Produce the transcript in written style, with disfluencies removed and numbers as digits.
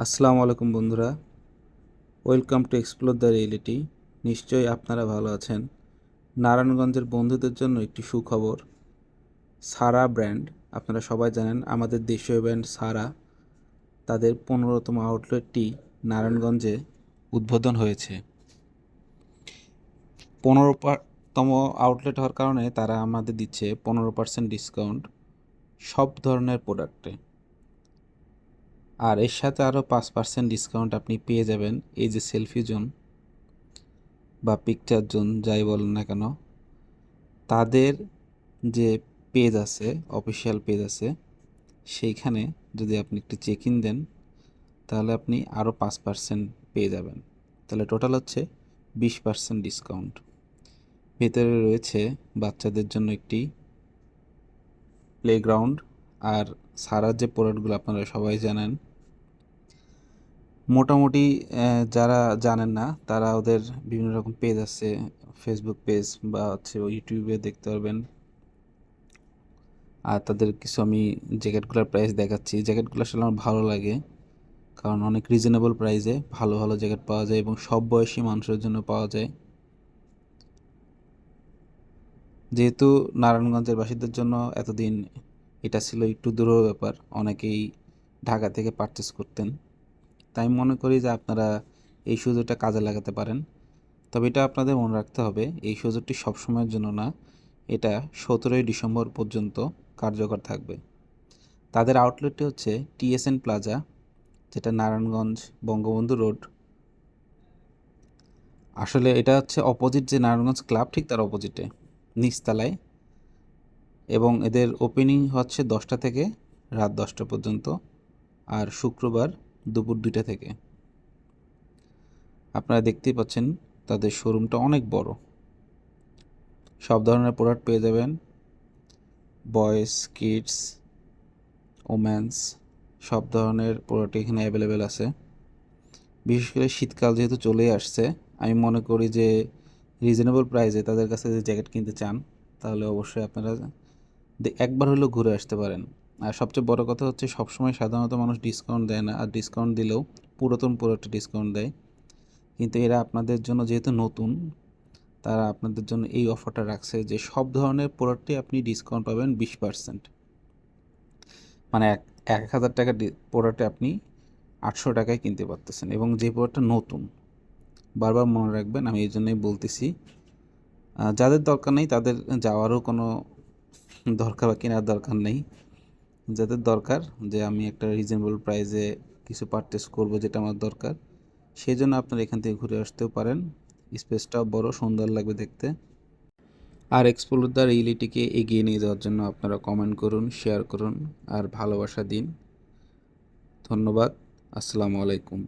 আসসালামু আলাইকুম বন্ধুরা, welcome to explore the reality. নিশ্চয়ই আপনারা ভালো আছেন। নারায়ণগঞ্জের বন্ধুদের জন্য একটি সুখবর। সারা ব্র্যান্ড, আপনারা সবাই জানেন আমাদের দেশীয় ব্র্যান্ড সারা, তাদের 15তম আউটলেটটি নারায়ণগঞ্জে উদ্বোধন হয়েছে। 15তম আউটলেট হওয়ার কারণে তারা আমাদের দিচ্ছে 15% ডিসকাউন্ট সব ধরনের প্রোডাক্টে। আর এর সাথে আরও 5% ডিসকাউন্ট আপনি পেয়ে যাবেন এই যে সেলফি জোন বা পিকচার জোন যাই বলেন না কেন, তাদের যে পেজ আছে, অফিসিয়াল পেজ আছে, সেইখানে যদি আপনি একটু চেক ইন দেন তাহলে আপনি আরও 5% পেয়ে যাবেন। তাহলে টোটাল হচ্ছে 20% ডিসকাউন্ট। ভেতরে রয়েছে বাচ্চাদের জন্য একটি প্লেগ্রাউন্ড। আর সারার যে প্রোডাক্টগুলো আপনারা সবাই জানেন, মোটামুটি যারা জানেন না তারা ওদের বিভিন্ন রকম পেজ আছে, ফেসবুক পেজ বা হচ্ছে ইউটিউবে দেখতে পারবেন। আর তাদের কিছু আমি জ্যাকেটগুলোর প্রাইস দেখাচ্ছি। জ্যাকেটগুলো আসলে আমার ভালো লাগে, কারণ অনেক রিজনেবল প্রাইসে ভালো ভালো জ্যাকেট পাওয়া যায় এবং সব বয়সী মানুষের জন্য পাওয়া যায়। যেহেতু নারায়ণগঞ্জের বাসীদের জন্য এতদিন এটা ছিল একটু দূরের ব্যাপার, অনেকেই ঢাকা থেকে পারচেস করতেন, তাই আমি মনে করি যে আপনারা এই সুযোগটা কাজে লাগাতে পারেন। তবে এটা আপনাদের মনে রাখতে হবে, এই সুযোগটি সবসময়ের জন্য না, এটা 17ই ডিসেম্বর পর্যন্ত কার্যকর থাকবে। তাদের আউটলেটটি হচ্ছে টিএসএন প্লাজা, যেটা নারায়ণগঞ্জ বঙ্গবন্ধু রোড। আসলে এটা হচ্ছে অপোজিট যে নারায়ণগঞ্জ ক্লাব, ঠিক তার অপোজিটে নিচতলায়। এবং এদের ওপেনিং হচ্ছে 10টা থেকে রাত 10টা পর্যন্ত, আর শুক্রবার দুপুর 2টা থেকে। আপনারা দেখতেই পাচ্ছেন তাদের শোরুমটা অনেক বড়, সব ধরনের প্রোডাক্ট পেয়ে যাবেন, বয়েজ, কিডস, ওমেন্স, সব ধরনের প্রোডাক্ট এখানে অ্যাভেলেবেল আছে। বিশেষ করে শীতকাল যেহেতু চলেই আসছে, আমি মনে করি যে রিজনেবল প্রাইসে তাদের কাছে যদি জ্যাকেট কিনতে চান তাহলে অবশ্যই আপনারা একবার হলেও ঘুরে আসতে পারেন। আর সবচেয়ে বড় কথা হচ্ছে, সবসময় সাধারণত মানুষ ডিসকাউন্ট দেয় না, আর ডিসকাউন্ট দিলেও পুরাতন প্রোডাক্টে ডিসকাউন্ট দেয়। কিন্তু এরা আপনাদের জন্য যেহেতু নতুন, তারা আপনাদের জন্য এই অফারটা রাখছে যে সব ধরনের প্রোডাক্টে আপনি ডিসকাউন্ট পাবেন 20%। মানে 1,000 টাকা প্রোডাক্টে আপনি 800 টাকায় কিনতে পারতেছেন, এবং যে প্রোডাক্টটা নতুন। বারবার মনে রাখবেন, আমি এই জন্যই বলতেছি। যাদের দরকার নেই তাদের যাওয়ারও কোনো দরকার বা কেনার দরকার নেই। যাদের দরকার যে আমি একটা রিজনেবল প্রাইসে কিছু পারচেস করব যেটা আমার দরকার, সেই জন্য আপনারা এখান থেকে ঘুরে আসতেও পারেন। স্পেসটাও বড়, সুন্দর লাগবে দেখতে। আর এক্সপ্লোর দ্য রিয়েলিটিকে এগিয়ে নিয়ে যাওয়ার জন্য আপনারা কমেন্ট করুন, শেয়ার করুন আর ভালোবাসা দিন। ধন্যবাদ। আসসালামু আলাইকুম।